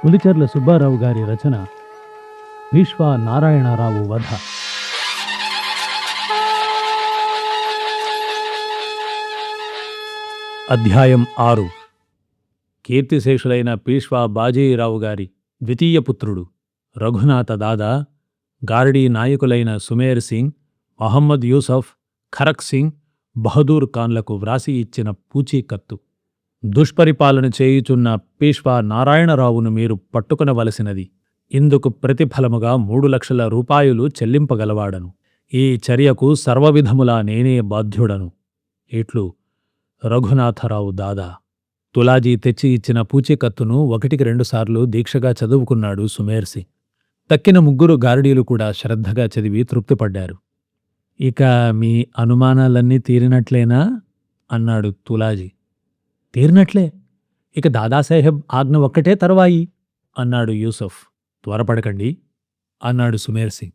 పులిచెర్ల సుబ్బారావు గారి రచన భీష్మ నారాయణరావు వధ. అధ్యాయం 6. కీర్తిశేషులైన పీష్వా బాజీరావు గారి ద్వితీయ పుత్రుడు రఘునాథ దాదా, గారడీ నాయకులైన సుమేర్ సింగ్, మహమ్మద్ యూసఫ్, ఖరక్ సింగ్, బహదూర్ ఖాన్లకు వ్రాసి ఇచ్చిన పూచీకత్తు. దుష్పరిపాలన చేయుచున్న పీష్వా నారాయణరావును మీరు పట్టుకునవలసినది. ఇందుకు ప్రతిఫలముగా 3 లక్షల రూపాయలు చెల్లింపగలవాడను. ఈ చర్యకు సర్వవిధములా నేనే బాధ్యుడను. ఇట్లు రఘునాథరావు దాదా. తులాజీ తెచ్చి ఇచ్చిన పూచీకత్తును 1కి 2 సార్లు దీక్షగా చదువుకున్నాడు సుమేర్ సింగ్. తక్కిన 3 గారడీలు కూడా శ్రద్ధగా చదివి తృప్తిపడ్డారు. ఇక మీ అనుమానాలన్నీ తీరినట్లేనా అన్నాడు తులాజీ. తీరినట్లే. ఇక దాదాసాహెబ్ ఆజ్ఞ ఒక్కటే తర్వాయి అన్నాడు యూసఫ్. త్వరపడకండి అన్నాడు సుమేర్ సింగ్.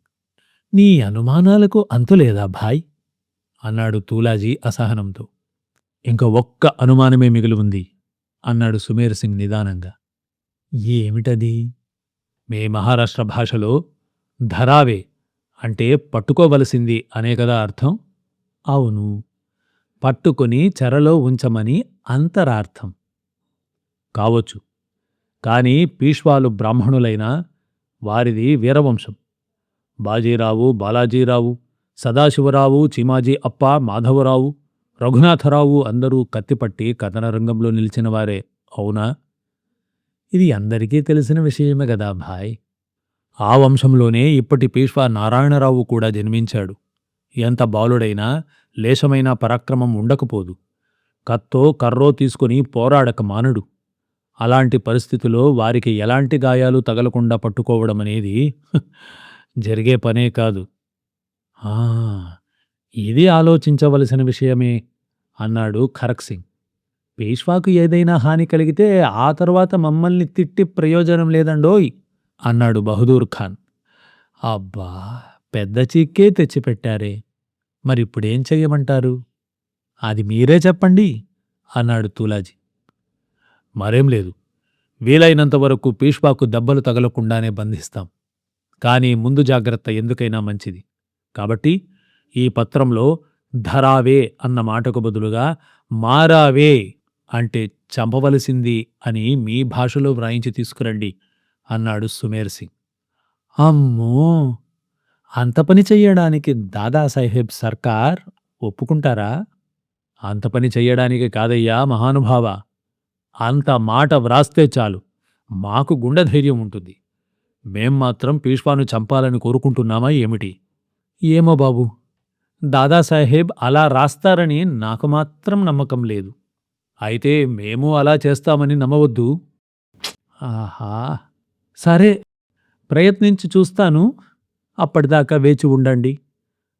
నీ అనుమానాలకు అంతులేదా భాయ్ అన్నాడు తూలాజీ అసహనంతో. ఇంక ఒక్క అనుమానమే మిగిలి ఉంది అన్నాడు సుమేర్ సింగ్ నిదానంగా. ఏమిటది? మే మహారాష్ట్ర భాషలో ధరావే అంటే పట్టుకోవలసింది అనే కదా అర్థం? అవును, పట్టుకుని చెరలో ఉంచమని అంతరార్థం. కావచ్చు, కాని పీష్వాలు బ్రాహ్మణులైనా వారిది వీరవంశం. బాజీరావు, బాలాజీరావు, సదాశివరావు, చీమాజీ అప్ప, మాధవరావు, రఘునాథరావు అందరూ కత్తిపట్టి కథనరంగంలో నిలిచినవారే, అవునా? ఇది అందరికీ తెలిసిన విషయమే కదా భాయ్. ఆ వంశంలోనే ఇప్పటి పీష్వా నారాయణరావు కూడా జన్మించాడు. ఎంత బాలుడైనా లేశమైన పరాక్రమం ఉండకపోదు. కత్తో కర్రో తీసుకుని పోరాడక మానడు. అలాంటి పరిస్థితిలో వారికి ఎలాంటి గాయాలు తగలకుండా పట్టుకోవడమనేది జరిగే పనే కాదు. ఇది ఆలోచించవలసిన విషయమే అన్నాడు ఖరక్ సింగ్. పేష్వాకు ఏదైనా హాని కలిగితే ఆ తరువాత మమ్మల్ని తిట్టి ప్రయోజనం లేదండోయ్ అన్నాడు బహదూర్ ఖాన్. అబ్బా, పెద్ద చిక్కే తెచ్చిపెట్టారే. మరిప్పుడేం చెయ్యమంటారు? అది మీరే చెప్పండి అన్నాడు తూలాజీ. మరేం లేదు, వీలైనంతవరకు పీష్వాకు దెబ్బలు తగలకుండానే బంధిస్తాం. కానీ ముందు జాగ్రత్త ఎందుకైనా మంచిది. కాబట్టి ఈ పత్రంలో ధరావే అన్న మాటకు బదులుగా మారావే అంటే చంపవలసింది అని మీ భాషలో వ్రాయించి తీసుకురండి అన్నాడు సుమేర్ సింగ్. అమ్మో, అంత పని చెయ్యడానికి దాదాసాహెబ్ సర్కార్ ఒప్పుకుంటారా? అంత పని చెయ్యడానికి కాదయ్యా మహానుభావ, అంత మాట వ్రాస్తే చాలు, మాకు గుండె ధైర్యం ఉంటుంది. మేం మాత్రం పీష్వాను చంపాలని కోరుకుంటున్నామా ఏమిటి? ఏమో బాబు, దాదాసాహెబ్ అలా రాస్తారని నాకు మాత్రం నమ్మకం లేదు. అయితే మేము అలా చేస్తామని నమ్మవద్దు. ఆహా, సరే, ప్రయత్నించి చూస్తాను. అప్పటిదాకా వేచి ఉండండి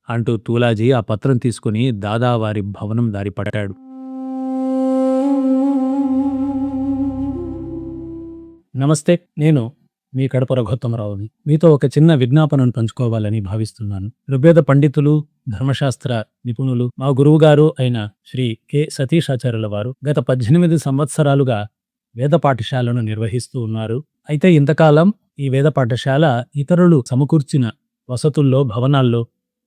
అంటూ తూలాజీ ఆ పత్రం తీసుకుని దాదావారి భవనం దారి పట్టాడు. నమస్తే, నేను మీ కడప రఘోత్తమరావుని. మీతో ఒక చిన్న విజ్ఞాపనను పంచుకోవాలని భావిస్తున్నాను. ఋగ్వేద పండితులు, ధర్మశాస్త్ర నిపుణులు, మా గురువుగారు అయిన శ్రీ కె సతీషాచార్యుల వారు గత 18 సంవత్సరాలుగా వేద పాఠశాలను నిర్వహిస్తూ ఉన్నారు. అయితే ఇంతకాలం ఈ వేద పాఠశాల ఇతరులు సమకూర్చిన వసతుల్లో, భవనాల్లో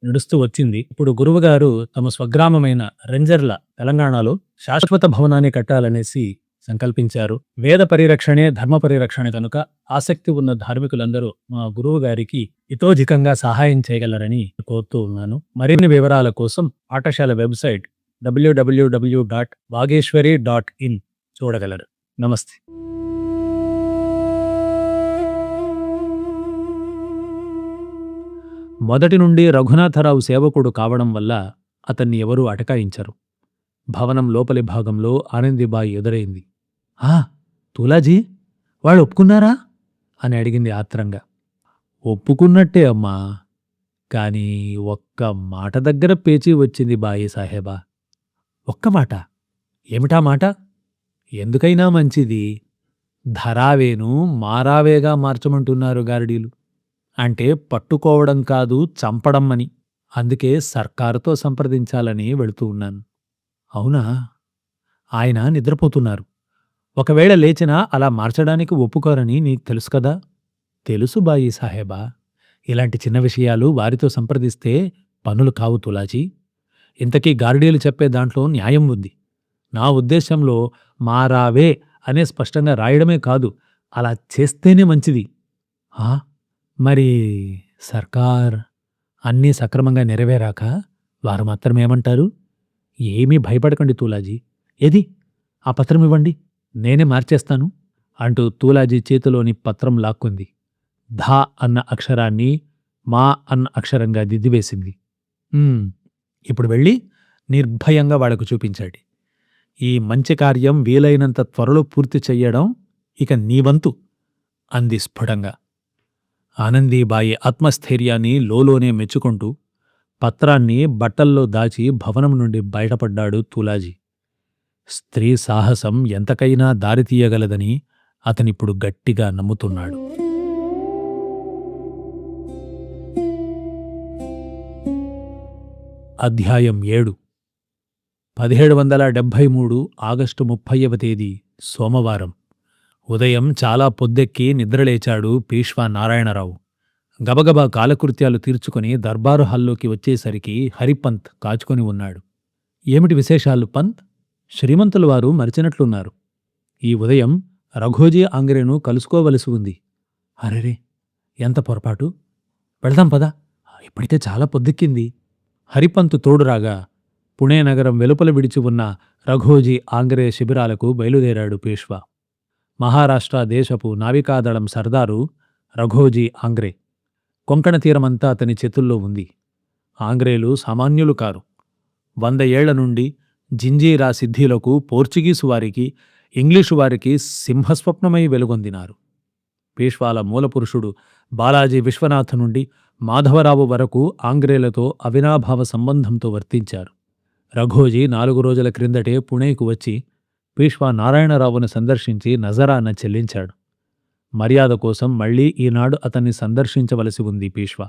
నడుస్తూ వచ్చింది. ఇప్పుడు గురువుగారు తమ స్వగ్రామమైన రెంజర్ల, తెలంగాణలో శాశ్వత భవనాన్ని కట్టాలనేసి సంకల్పించారు. వేద పరిరక్షణే ధర్మ పరిరక్షణ కనుక ఆసక్తి ఉన్న ధార్మికులందరూ మా గురువు గారికి ఇతోధికంగా సహాయం చేయగలరని కోరుతూ ఉన్నాను. మరిన్ని వివరాల కోసం పాఠశాల వెబ్సైట్ www.vageshwari.in చూడగలరు. నమస్తే. మొదటి నుండి రఘునాథరావు సేవకుడు కావడం వల్ల అతన్ని ఎవరూ అటకాయించరు. భవనం లోపలి భాగంలో ఆనందిబాయి ఎదురైంది. తూలాజీ, వాళ్ళు ఒప్పుకున్నారా అని అడిగింది ఆత్రంగా. ఒప్పుకున్నట్టే అమ్మా, కానీ ఒక్క మాట దగ్గర పేచీ వచ్చింది బాయి సాహెబా. ఒక్క మాట? ఏమిటా మాట? ఎందుకైనా మంచిది ధరావేను మారావేగా మార్చమంటున్నారు గారడీలు. అంటే పట్టుకోవడం కాదు, చంపడం అని. అందుకే సర్కారుతో సంప్రదించాలని వెళుతూ ఉన్నాను. అవునా? ఆయన నిద్రపోతున్నారు. ఒకవేళ లేచినా అలా మార్చడానికి ఒప్పుకోరని నీకు తెలుసు కదా. తెలుసు బాయి సాహెబా. ఇలాంటి చిన్న విషయాలు వారితో సంప్రదిస్తే పనులు కావు తులాజీ. ఇంతకీ గార్డీలు చెప్పే దాంట్లో న్యాయం ఉంది. నా ఉద్దేశంలో మారావే అనే స్పష్టంగా రాయడమే కాదు, అలా చేస్తేనే మంచిది. ఆ, మరి సర్కార్ అన్నీ సక్రమంగా నెరవేరాక వారు మాత్రమేమంటారు? ఏమీ భయపడకండి తూలాజీ. ఏది ఆ పత్రం ఇవ్వండి, నేనే మార్చేస్తాను అంటూ తూలాజీ చేతిలోని పత్రం లాక్కుంది. ధా అన్న అక్షరాన్ని మా అన్న అక్షరంగా దిద్దివేసింది. "ఉమ్, ఇప్పుడు వెళ్ళి నిర్భయంగా వాళ్లకు చూపించండి. ఈ మంచి కార్యం వీలైనంత త్వరలో పూర్తి చెయ్యడం ఇక నీ వంతు" అంది స్ఫుటంగా. ఆనందీబాయి ఆత్మస్థైర్యాన్ని లోలోనే మెచ్చుకుంటూ పత్రాన్ని బట్టల్లో దాచి భవనం నుండి బయటపడ్డాడు తూలాజీ. స్త్రీ సాహసం ఎంతకైనా దారితీయగలదని అతనిప్పుడు గట్టిగా నమ్ముతున్నాడు. అధ్యాయం 7. 1773 ఆగస్టు 30వ తేదీ సోమవారం. ఉదయం చాలా పొద్దెక్కి నిద్రలేచాడు పీష్వా నారాయణరావు. గబగబా కాలకృత్యాలు తీర్చుకుని దర్బారు హాల్లోకి వచ్చేసరికి హరిపంత్ కాచుకొని ఉన్నాడు. ఏమిటి విశేషాలు పంత్? శ్రీమంతుల వారు మరిచినట్లున్నారు. ఈ ఉదయం రఘోజీ ఆంగ్రేను కలుసుకోవలసి ఉంది. అరెరే, ఎంత పొరపాటు! వెళదాం పదా, ఇప్పటికే చాలా పొద్దెక్కింది. హరిపంతు తోడురాగా పుణే నగరం వెలుపల విడిచి ఉన్న రఘోజీ ఆంగ్రే శిబిరాలకు బయలుదేరాడు పేష్వా. మహారాష్ట్ర దేశపు నావికాదళం సర్దారు రఘోజీ ఆంగ్రే. కొంకణ తీరమంతా అతని చేతుల్లో ఉంది. ఆంగ్రేలు సామాన్యులు కారు. 100 ఏళ్ల నుండి జింజీరా సిద్ధిలకు పోర్చుగీసు వారికి, ఇంగ్లీషు వారికి సింహస్వప్నమై వెలుగొందినారు. పేష్వాల మూలపురుషుడు బాలాజీ విశ్వనాథ్ నుండి మాధవరావు వరకు ఆంగ్రేలతో అవినాభావ సంబంధంతో వర్తించారు. రఘోజీ 4 రోజుల క్రిందటే పుణేకు వచ్చి పేష్వా నారాయణరావును సందర్శించి నజరాన చెల్లించాడు. మర్యాద కోసం మళ్లీ ఈనాడు అతన్ని సందర్శించవలసి ఉంది పేష్వా.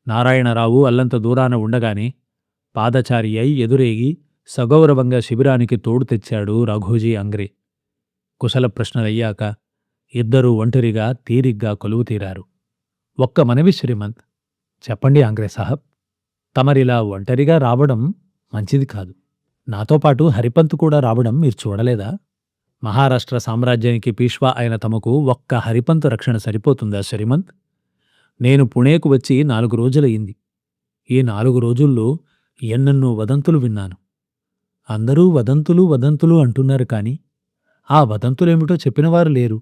నారాయణరావు అల్లంత దూరాన ఉండగానే పాదచారి అయి ఎదురేగి సగౌరవంగా శిబిరానికి తోడు తెచ్చాడు రఘోజీ ఆంగ్రే. కుశల ప్రశ్నలయ్యాక ఇద్దరూ ఒంటరిగా తీరిగ్గా కొలువుతీరారు. ఒక్క మనవి శ్రీమంత్. చెప్పండి ఆంగ్రే సాహబ్. తమరిలా ఒంటరిగా రావడం మంచిది కాదు. నాతో పాటు హరిపంత్ కూడా రావడం మీరు చూడలేదా? మహారాష్ట్ర సామ్రాజ్యానికి పీష్వా అయిన తమకు ఒక్క హరిపంత్ రక్షణ సరిపోతుందా శ్రీమంత్? నేను పుణేకు వచ్చి 4 రోజులయ్యింది. ఈ 4 రోజుల్లో ఎన్నెన్నో వదంతులు విన్నాను. అందరూ వదంతులు వదంతులు అంటున్నారు కాని ఆ వదంతులేమిటో చెప్పినవారు లేరు.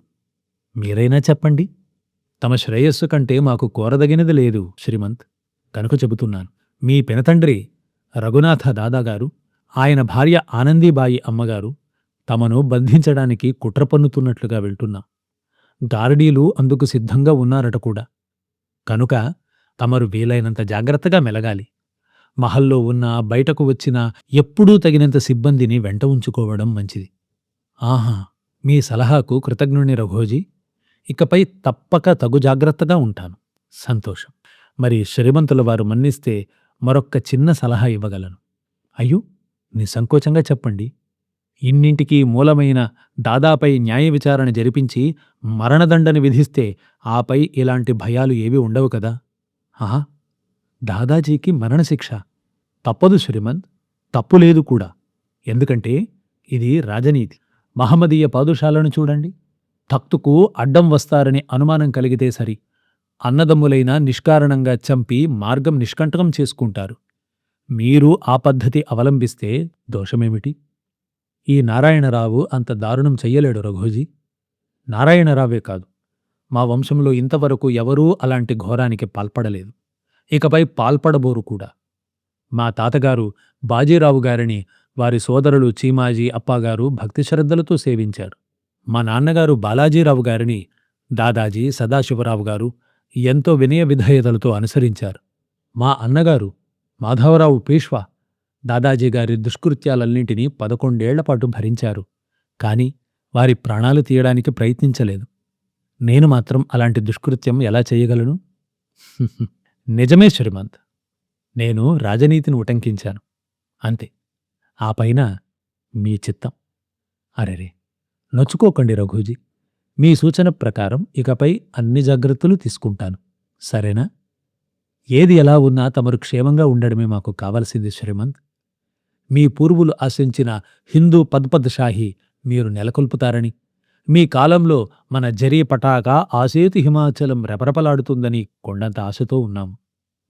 మీరైనా చెప్పండి. తమ శ్రేయస్సు కంటే మాకు కోరదగినది లేదు శ్రీమంత్. కనుక చెబుతున్నాను. మీ పినతండ్రి రఘునాథ దాదాగారు, ఆయన భార్య ఆనందీబాయి అమ్మగారు తమను బంధించడానికి కుట్ర పన్నుతున్నట్లుగా వెళ్తున్నా. గారడీలు అందుకు సిద్ధంగా ఉన్నారట కూడా. కనుక తమరు వీలైనంత జాగ్రత్తగా మెలగాలి. మహల్లో ఉన్న బయటకు వచ్చిన ఎప్పుడూ తగినంత సిబ్బందిని వెంట ఉంచుకోవడం మంచిది. ఆహా, మీ సలహాకు కృతజ్ఞుని రఘోజీ. ఇకపై తప్పక తగు జాగ్రత్తగా ఉంటాను. సంతోషం. మరి శ్రీమంతుల వారు మన్నిస్తే మరొక్క చిన్న సలహా ఇవ్వగలను. అయ్యో, నిస్సంకోచంగా చెప్పండి. ఇన్నింటికీ మూలమైన దాదాపై న్యాయ విచారణ జరిపించి మరణదండని విధిస్తే ఆపై ఇలాంటి భయాలు ఏవీ ఉండవు కదా. ఆహా, దాదాజీకి మరణశిక్ష తప్పదు శ్రీమంత్. తప్పులేదు కూడా. ఎందుకంటే ఇది రాజనీతి. మహమ్మదీయ పాదుషాలను చూడండి. తఖ్తుకు అడ్డం వస్తారని అనుమానం కలిగితే సరి, అన్నదమ్ములైనా నిష్కారణంగా చంపి మార్గం నిష్కంటకం చేసుకుంటారు. మీరు ఆ పద్ధతి అవలంబిస్తే దోషమేమిటి? ఈ నారాయణరావు అంత దారుణం చెయ్యలేడు రఘోజీ. నారాయణరావే కాదు, మా వంశంలో ఇంతవరకు ఎవరూ అలాంటి ఘోరానికి పాల్పడలేదు. ఇకపై పాల్పడబోరు కూడా. మా తాతగారు బాజీరావు గారిని వారి సోదరులు చీమాజీ అప్పాగారు భక్తి శ్రద్ధలతో సేవించారు. మా నాన్నగారు బాలాజీరావు గారిని దాదాజీ సదాశివరావు గారు ఎంతో వినయ విధేయతలతో అనుసరించారు. మా అన్నగారు మాధవరావు పేష్వా దాదాజీ గారి దుష్కృత్యాలన్నింటినీ 11 ఏళ్లపాటు భరించారు. కాని వారి ప్రాణాలు తీయడానికి ప్రయత్నించలేదు. నేను మాత్రం అలాంటి దుష్కృత్యం ఎలా చేయగలను? నిజమే శ్రీమంత్. నేను రాజనీతిని ఉటంకించాను, అంతే. ఆ పైన మీ చిత్తం. అరెరే, నొచ్చుకోకండి రఘుజీ. మీ సూచన ప్రకారం ఇకపై అన్ని జాగ్రత్తలు తీసుకుంటాను. సరేనా? ఏది ఎలా ఉన్నా తమరు క్షేమంగా ఉండడమే మాకు కావలసింది శ్రీమంత్. మీ పూర్వులు ఆశించిన హిందూ పద్పద్ షాహీ మీరు నెలకొల్పుతారని, మీ కాలంలో మన జరీ పటాకా ఆసేతు హిమాచలం రెపరెపలాడుతుందని కొండంత ఆశతో ఉన్నాము.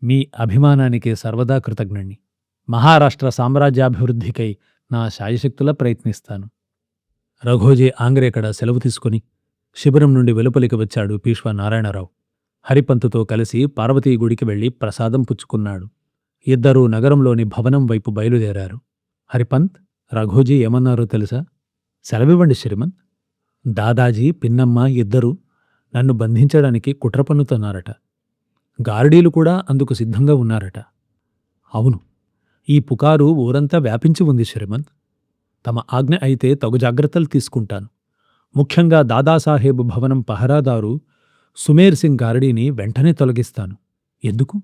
మీ అభిమానానికి సర్వదా కృతజ్ఞుణ్ణి. మహారాష్ట్ర సామ్రాజ్యాభివృద్ధికై నా శాయశక్తులా ప్రయత్నిస్తాను. రఘోజీ ఆంగ్రేకడ సెలవు తీసుకుని శిబిరం నుండి వెలుపలికి వచ్చాడు పీష్వా నారాయణరావు. హరిపంతుతో కలిసి పార్వతీ గుడికి వెళ్లి ప్రసాదం పుచ్చుకున్నాడు. ఇద్దరూ నగరంలోని భవనం వైపు బయలుదేరారు. హరిపంత్, రఘోజీ ఏమన్నారో తెలుసా? సెలవివ్వండి శ్రీమంత్. దాదాజీ, పిన్నమ్మ ఇద్దరూ నన్ను బంధించడానికి కుట్ర పన్నుతున్నారట. గార్డీలు కూడా అందుకు సిద్ధంగా ఉన్నారట. అవును, ఈ పుకారు ఊరంతా వ్యాపించి ఉంది శ్రీమంత్. తమ ఆజ్ఞ అయితే తగు జాగ్రత్తలు తీసుకుంటాను. ముఖ్యంగా దాదాసాహేబ్ భవనం పహరాదారు సుమేర్ సింగ్ గారడీని వెంటనే తొలగిస్తాను. ఎందుకు?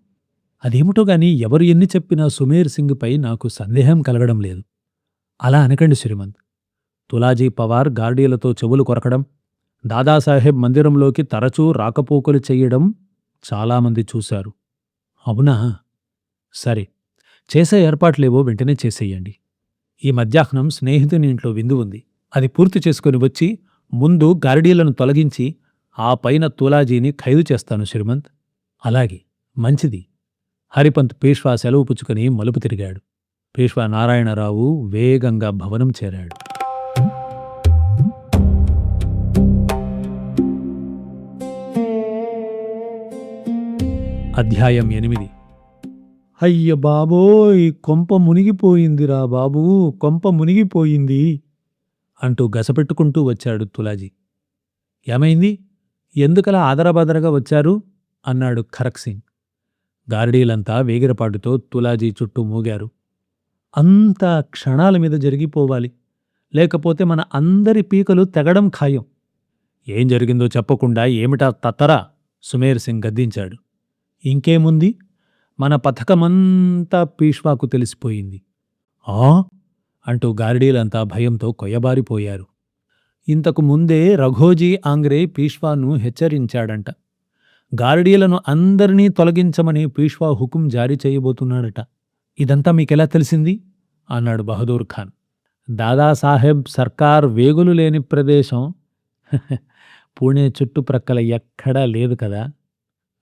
అదేమిటో గాని ఎవరు ఎన్ని చెప్పినా సుమేర్ సింగ్పై నాకు సందేహం కలగడం లేదు. అలా అనకండి శ్రీమంత్. తులాజీ పవార్ గార్డీలతో చెవులు కొరకడం, దాదాసాహెబ్ మందిరంలోకి తరచూ రాకపోకలు చెయ్యడం చాలామంది చూశారు. అవునా? సరే, చేసే ఏర్పాట్లేవో వెంటనే చేసేయండి. ఈ మధ్యాహ్నం స్నేహితుని ఇంట్లో విందు ఉంది. అది పూర్తి చేసుకుని వచ్చి ముందు గార్డీలను తొలగించి ఆ పైన తులాజీని ఖైదు చేస్తాను శ్రీమంత్. అలాగే, మంచిది. హరిపంత్ పేష్వా సెలవు పుచ్చుకుని మలుపు తిరిగాడు. పేష్వా నారాయణరావు వేగంగా భవనం చేరాడు. అధ్యాయం 8. అయ్య బాబోయ్, కొంప మునిగిపోయిందిరా బాబూ, కొంప మునిగిపోయింది అంటూ గసపెట్టుకుంటూ వచ్చాడు తులాజీ. ఏమైంది? ఎందుకలా ఆదరబాదరగా వచ్చారు? అన్నాడు ఖరక్ సింగ్. గార్డీలంతా వేగిరపాటుతో తులాజీ చుట్టూ మూగారు. అంతా క్షణాల మీద జరిగిపోవాలి, లేకపోతే మన అందరి పీకలు తెగడం ఖాయం. ఏం జరిగిందో చెప్పకుండా ఏమిటా తత్తరా? సుమేర్ సింగ్ గద్దించాడు. ఇంకేముంది, మన పథకమంతా పీష్వాకు తెలిసిపోయింది. ఆ అంటూ గార్డీలంతా భయంతో కొయ్యబారిపోయారు. ఇంతకు ముందే రఘోజీ ఆంగ్రే పీష్వాను హెచ్చరించాడంట. గార్డీలను అందరినీ తొలగించమని పీష్వా హుకుం జారీ చేయబోతున్నాడట. ఇదంతా మీకెలా తెలిసింది? అన్నాడు బహదూర్ ఖాన్. దాదాసాహెబ్ సర్కార్ వేగులు లేని ప్రదేశం పూణే చుట్టుప్రక్కల ఎక్కడా లేదు కదా.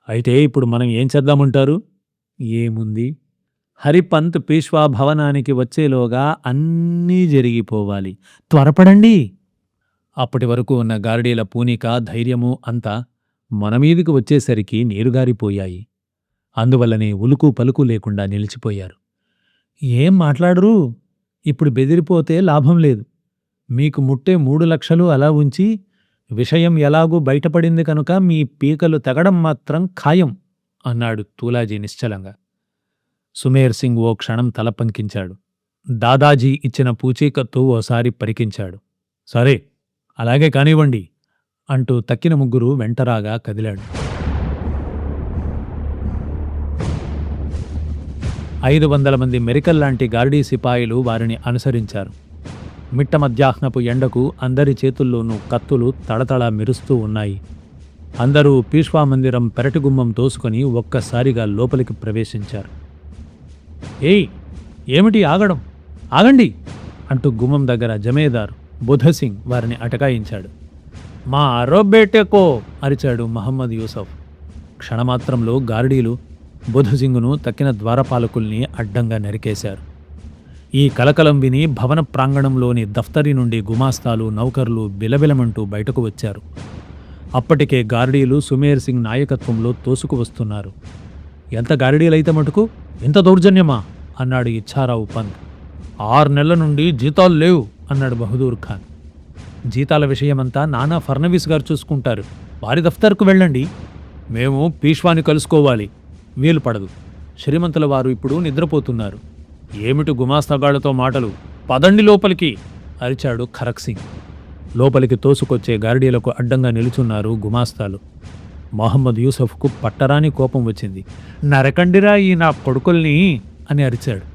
అయితే ఇప్పుడు మనం ఏం చేద్దామంటారు? ఏముంది, హరిపంత్ పీష్వా భవనానికి వచ్చేలోగా అన్నీ జరిగిపోవాలి. త్వరపడండి. అప్పటి వరకు ఉన్న గార్డీల పూనిక, ధైర్యము అంతా మనమీదికి వచ్చేసరికి నీరుగారిపోయాయి. అందువల్లనే ఉలుకు పలుకు లేకుండా నిలిచిపోయారు. ఏం మాట్లాడరు? ఇప్పుడు బెదిరిపోతే లాభం లేదు. మీకు ముట్టే 3 లక్షలు అలా ఉంచి, విషయం ఎలాగూ బయటపడింది కనుక మీ పీకలు తెగడం మాత్రం ఖాయం అన్నాడు తులాజీ నిశ్చలంగా. సుమేర్ సింగ్ ఓ క్షణం తల పంకించాడు. దాదాజీ ఇచ్చిన పూచీకత్తు ఓసారి పరికించాడు. సరే, అలాగే కానివ్వండి అంటూ తక్కిన ముగ్గురు వెంటరాగా కదిలాడు. 500 మంది మెరికల్లాంటి గార్డీ సిపాయిలు వారిని అనుసరించారు. మిట్ట మధ్యాహ్నపు ఎండకు అందరి చేతుల్లోనూ కత్తులు తడతడ మెరుస్తూ ఉన్నాయి. అందరూ పీష్వా మందిరం పెరటిగుమ్మం తోసుకొని ఒక్కసారిగా లోపలికి ప్రవేశించారు. ఏయ్, ఏమిటి ఆగడం? ఆగండి అంటూ గుమ్మం దగ్గర జమేదారు బుధసింగ్ వారిని అటకాయించాడు. మా అరోబేటెకో అరిచాడు మహమ్మద్ యూసఫ్. క్షణమాత్రంలో గార్డీలు బుధసింగును తక్కిన ద్వారపాలకుల్ని అడ్డంగా నరికేశారు. ఈ కలకలం విని భవన ప్రాంగణంలోని దఫ్తరీ నుండి గుమాస్తాలు, నౌకర్లు బిలబిలమంటూ బయటకు వచ్చారు. అప్పటికే గార్డీలు సుమేర్ సింగ్ నాయకత్వంలో తోసుకు వస్తున్నారు. ఎంత గార్డీలైతే మటుకు ఇంత దౌర్జన్యమా అన్నాడు ఇచ్చారావు పంత్. 6 నెలల నుండి జీతాలు లేవు అన్నాడు బహదూర్ ఖాన్. జీతాల విషయమంతా నానా ఫర్నవీస్ గారు చూసుకుంటారు. వారి దఫ్తర్కు వెళ్ళండి. మేము పీష్వాని కలుసుకోవాలి. వీలు పడదు. శ్రీమంతుల వారు ఇప్పుడు నిద్రపోతున్నారు. ఏమిటి గుమాస్తాగాళ్లతో మాటలు? పదండి లోపలికి అరిచాడు ఖరక్ సింగ్. లోపలికి తోసుకొచ్చే గార్డీలకు అడ్డంగా నిలుచున్నారు గుమాస్తాలు. మహమ్మద్ యూసఫ్కు పట్టరాని కోపం వచ్చింది. నరకండిరా ఈ నా కొడుకుల్ని అని అరిచాడు.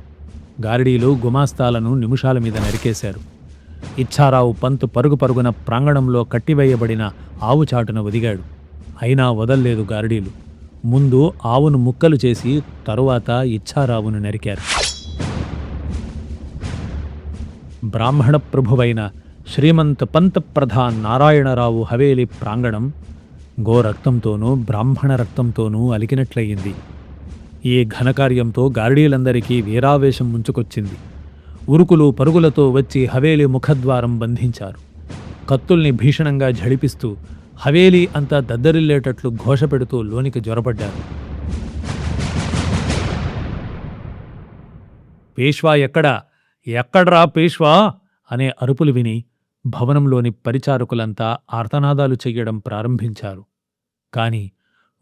గార్డీలు గుమాస్తాలను నిమిషాల మీద నరికేశారు. ఇచ్ఛారావు పంత్ పరుగు పరుగున ప్రాంగణంలో కట్టివేయబడిన ఆవు చాటున ఒదిగాడు. అయినా వదల్లేదు గారడీలు. ముందు ఆవును ముక్కలు చేసి తరువాత ఇచ్ఛారావును నరికారు. బ్రాహ్మణ ప్రభువైన శ్రీమంత్ పంత్ ప్రధాన్ నారాయణరావు హవేలి ప్రాంగణం గోరక్తంతోనూ బ్రాహ్మణ రక్తంతోనూ అలికినట్లయింది. ఈ ఘనకార్యంతో గారడీలందరికీ వీరావేశం ముంచుకొచ్చింది. ఉరుకులు పరుగులతో వచ్చి హవేలి ముఖద్వారం బంధించారు. కత్తుల్ని భీషణంగా ఝడిపిస్తూ హవేలీ అంతా దద్దరిల్లేటట్లు ఘోష పెడుతూ లోనికి జొరబడ్డారు. పేష్వా ఎక్కడా? ఎక్కడ్రా పేష్వా అనే అరుపులు విని భవనంలోని పరిచారకులంతా ఆర్తనాదాలు చెయ్యడం ప్రారంభించారు. కాని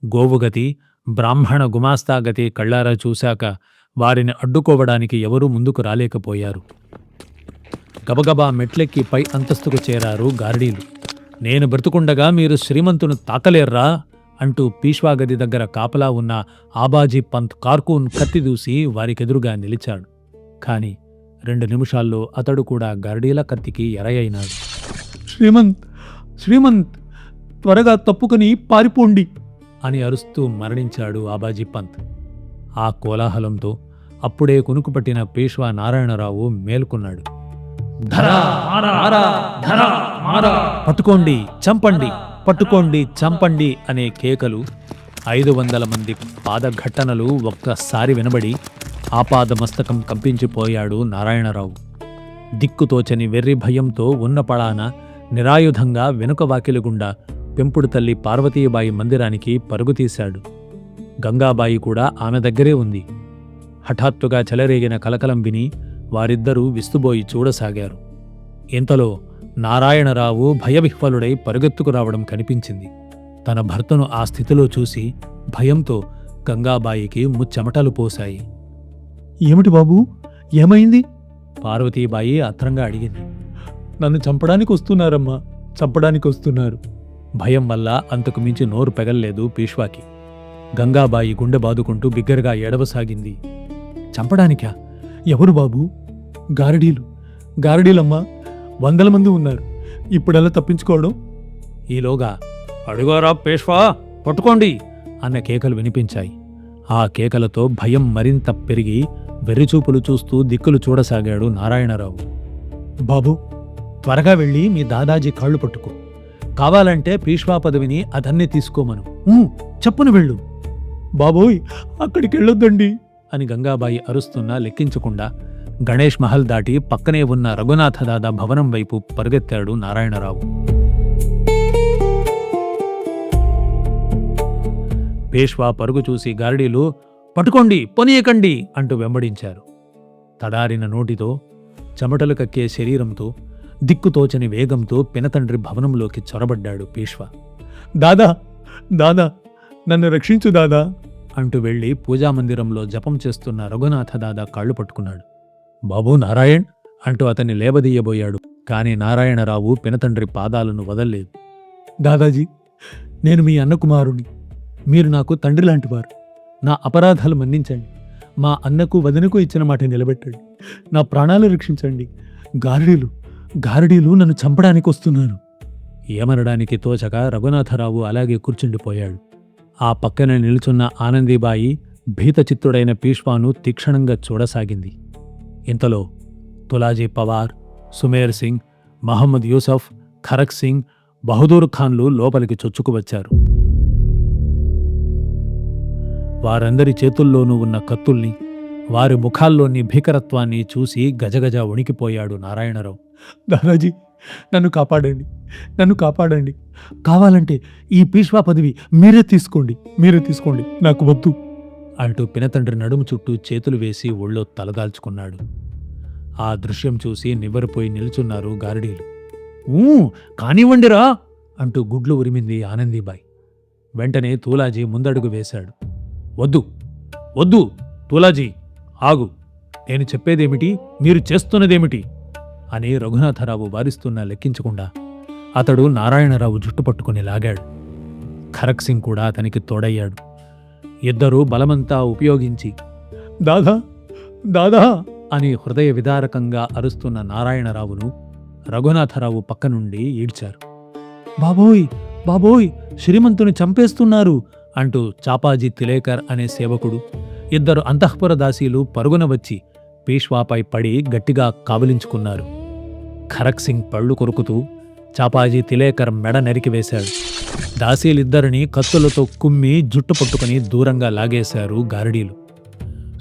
గోవుగతి, బ్రాహ్మణ గుమాస్తాగతి కళ్ళారా చూశాక వారిని అడ్డుకోవడానికి ఎవరూ ముందుకు రాలేకపోయారు. గబగబా మెట్లెక్కి పై అంతస్తుకు చేరారు గారడీలు. నేను బ్రతుకుండగా మీరు శ్రీమంతును తాకలేర్రా అంటూ పీష్వాగది దగ్గర కాపలా ఉన్న ఆబాజీ పంత్ కార్కూన్ కత్తిదూసి వారికెదురుగా నిలిచాడు. కాని 2 నిమిషాల్లో అతడు కూడా గారడీల కత్తికి ఎరయైనాడు. శ్రీమంత్ త్వరగా తప్పుకొని పారిపోండి అని అరుస్తూ మరణించాడు ఆబాజీ పంత్. ఆ కోలాహలంతో అప్పుడే కునుకుపట్టిన పేష్వా నారాయణరావు మేల్కొన్నాడు. పట్టుకోండి, చంపండి, పట్టుకోండి, చంపండి అనే కేకలు 500 మంది పాదఘట్టనలు ఒక్కసారి వినబడి ఆపాదమస్తకం కంపించిపోయాడు నారాయణరావు. దిక్కుతోచని వెర్రి భయంతో ఉన్న పళాన నిరాయుధంగా వెనుక వాకిలిగుండా పెంపుడు తల్లి పార్వతీబాయి మందిరానికి పరుగుతీశాడు. గంగాబాయి కూడా ఆమె దగ్గరే ఉంది. హఠాత్తుగా చెలరేగిన కలకలం విని వారిద్దరూ విస్తుబోయి చూడసాగారు. ఇంతలో నారాయణరావు భయవిహ్వలుడై పరుగెత్తుకు రావడం కనిపించింది. తన భర్తను ఆ స్థితిలో చూసి భయంతో గంగాబాయికి ముచ్చెమటలు పోశాయి. ఏమిటి బాబూ, ఏమైంది? పార్వతీబాయి ఆత్రంగా అడిగింది. నన్ను చంపడానికి వస్తున్నారమ్మా, చంపడానికి వస్తున్నారు. భయం వల్ల అంతకు మించి నోరు పెగల్లేదు పీష్వాకి. గంగాబాయి గుండె బాదుకుంటూ బిగ్గరగా ఏడవసాగింది. చంపడానికా? ఎవరు బాబూ? గారడీలమ్మా, 100 మంది ఉన్నారు. ఇప్పుడెలా తప్పించుకోవడం? ఈలోగా అడుగోరా పేష్వా, పట్టుకోండి అన్న కేకలు వినిపించాయి. ఆ కేకలతో భయం మరింత పెరిగి వెర్రిచూపులు చూస్తూ దిక్కులు చూడసాగాడు నారాయణరావు. బాబూ, త్వరగా వెళ్ళి మీ దాదాజీ కాళ్ళు పట్టుకో. కావాలంటే పీష్వా పదవిని అతన్నే తీసుకోమను. చెప్పును వెళ్ళు. బాబోయ్, అక్కడికెళ్ళొద్దండి అని గంగాబాయి అరుస్తున్నా లెక్కించకుండా గణేష్ మహల్ దాటి పక్కనే ఉన్న రఘునాథదాదా భవనం వైపు పరుగెత్తాడు నారాయణరావు. పేష్వా పరుగు చూసి గారడీలు పట్టుకోండి, పొనియకండి అంటూ వెంబడించారు. తడారిన నోటితో, చెమటలు కక్కే శరీరంతో, దిక్కుతోచని వేగంతో పినతండ్రి భవనంలోకి చొరబడ్డాడు పేష్వా. దాదా, నన్ను రక్షించు దాదా అంటూ వెళ్లి పూజామందిరంలో జపం చేస్తున్న రఘునాథదాదా కాళ్ళు పట్టుకున్నాడు. బాబూ నారాయణ్ అంటూ అతన్ని లేవదీయబోయాడు. కాని నారాయణరావు పినతండ్రి పాదాలను వదల్లేదు. దాదాజీ, నేను మీ అన్న కుమారుణ్ణి. మీరు నాకు తండ్రి లాంటివారు. నా అపరాధాలు మన్నించండి. మా అన్నకు వదనకు ఇచ్చిన మాట నిలబెట్టండి. నా ప్రాణాలు రక్షించండి. గారడీలు నన్ను చంపడానికి వస్తున్నారు. ఏమనడానికి తోచక రఘునాథరావు అలాగే కూర్చుండిపోయాడు. ఆ పక్కన నిలుచున్న ఆనందీబాయి భీతచిత్తుడైన పీష్వాను తీక్షణంగా చూడసాగింది. ఇంతలో తులాజీ పవార్, సుమేర్ సింగ్, మహమ్మద్ యూసఫ్, ఖరక్ సింగ్, బహదూర్ ఖాన్లు లోపలికి చొచ్చుకువచ్చారు. వారందరి చేతుల్లోనూ ఉన్న కత్తుల్ని, వారి ముఖాల్లోని భీకరత్వాన్ని చూసి గజగజ వణికిపోయాడు నారాయణరావు. దాదాజీ, నన్ను కాపాడండి. కావాలంటే ఈ పీష్వా పదవి మీరే తీసుకోండి, నాకు వద్దు అంటూ పినతండ్రి నడుము చుట్టూ చేతులు వేసి ఒళ్ళో తలదాల్చుకున్నాడు. ఆ దృశ్యం చూసి నివ్వెరపోయి నిల్చున్నారు గారడీలు. కానివ్వండిరా అంటూ గుడ్లు ఉరిమింది ఆనందీబాయి. వెంటనే తూలాజీ ముందడుగు వేశాడు. వద్దు తూలాజీ, ఆగు. నేను చెప్పేదేమిటి, మీరు చేస్తున్నదేమిటి అని రఘునాథరావు వారిస్తున్నా లెక్కించకుండా అతడు నారాయణరావు జుట్టు పట్టుకుని లాగాడు. ఖరక్ సింగ్ కూడా అతనికి తోడయ్యాడు. ఇద్దరూ బలమంతా ఉపయోగించి దాదా అని హృదయ విదారకంగా అరుస్తున్న నారాయణరావును రఘునాథరావు పక్క నుండి ఈడ్చారు. బాబోయ్ బాబోయ్, శ్రీమంతుని చంపేస్తున్నారు అంటూ చాపాజీ తిలేకర్ అనే సేవకుడు, 2 అంతఃపుర దాసీలు పరుగున వచ్చి పీష్వాపై పడి గట్టిగా కావలించుకున్నారు. ఖరక్ సింగ్ పళ్ళు కొరుకుతూ చాపాజీ తిలేకర్ మెడ నరికివేశాడు. దాసీలిద్దరినీ కత్తులతో కుమ్మి జుట్టు పట్టుకుని దూరంగా లాగేశారు గారడీలు.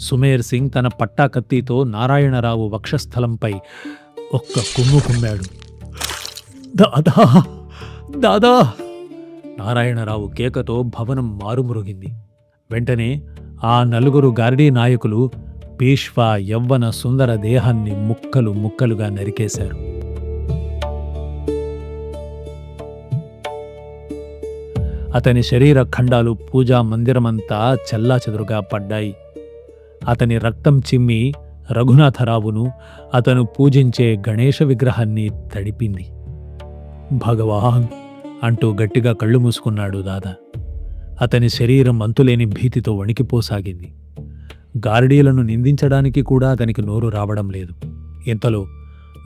సుమేర్ సింగ్ తన పట్టా కత్తితో నారాయణరావు వక్షస్థలంపై ఒక్క కుమ్ము కుమ్మాడు. దాదా దాదా! నారాయణరావు కేకతో భవనం మారుమురుగింది. వెంటనే ఆ 4 గారడీ నాయకులు పీష్వా యవ్వన సుందర దేహాన్ని ముక్కలు ముక్కలుగా నరికేశారు. అతని శరీర ఖండాలు పూజా మందిరమంతా చెల్లాచెదురుగా పడ్డాయి. అతని రక్తం చిమ్మి రఘునాథరావును, అతను పూజించే గణేశ విగ్రహాన్ని తడిపింది. భగవాన్ అంటూ గట్టిగా కళ్ళు మూసుకున్నాడు దాదా. అతని శరీరం అంతులేని భీతితో వణికిపోసాగింది. గారడీలను నిందించడానికి కూడా అతనికి నోరు రావడం లేదు. ఇంతలో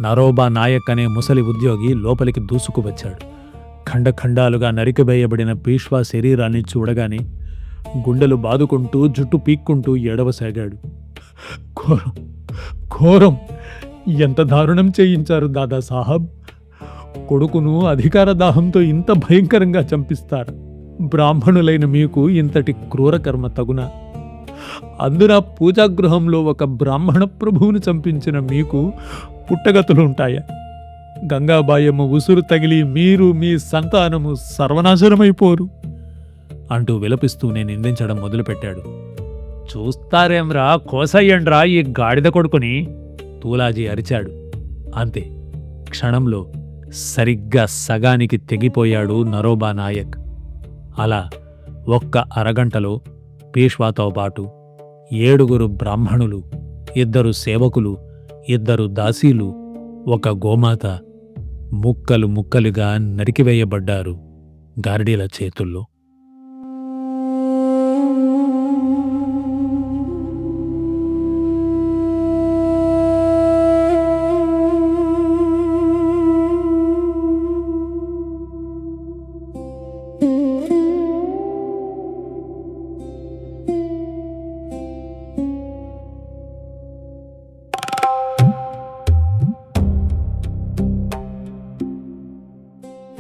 నరోబా నాయక్ అనే ముసలి ఉద్యోగి లోపలికి దూసుకువచ్చాడు. ఖండఖండాలుగా నరికివేయబడిన పీష్వా శరీరాన్ని చూడగానే గుండెలు బాదుకుంటూ జుట్టు పీక్కుంటూ ఏడవసాగాడు. ఘోరం ఘోరం! ఎంత దారుణం చేయించారు దాదాసాహబ్! కొడుకును అధికార దాహంతో ఇంత భయంకరంగా చంపిస్తారు. బ్రాహ్మణులైన మీకు ఇంతటి క్రూరకర్మ తగునా? అందున పూజాగృహంలో ఒక బ్రాహ్మణ ప్రభువును చంపించిన మీకు పుట్టగతులుంటాయా? గంగాబాయమ్మ ఉసురు తగిలి మీరు మీ సంతానము సర్వనాశనమైపోరు అంటూ విలపిస్తూనే నిందించడం మొదలుపెట్టాడు. చూస్తారేమ్రా, కోసయ్యండ్రా ఈ గాడిద కొడుకుని! తూలాజీ అరిచాడు. అంతే, క్షణంలో సరిగ్గా సగానికి తెగిపోయాడు నరోబా నాయక్. అలా ఒక్క అరగంటలో పీష్వాతో పాటు 7 బ్రాహ్మణులు, 2 సేవకులు, 2 దాసీలు, 1 గోమాత ముక్కలు ముక్కలుగా నరికివేయబడ్డారు గారడీల చేతుల్లో.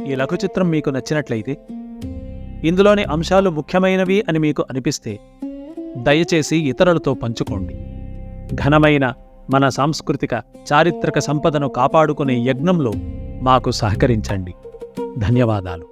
ఈ లఘుచిత్రం మీకు నచ్చినట్లయితే, ఇందులోని అంశాలు ముఖ్యమైనవి అని మీకు అనిపిస్తే దయచేసి ఇతరులతో పంచుకోండి. ఘనమైన మన సాంస్కృతిక చారిత్రక సంపదను కాపాడుకునే యజ్ఞంలో మాకు సహకరించండి. ధన్యవాదాలు.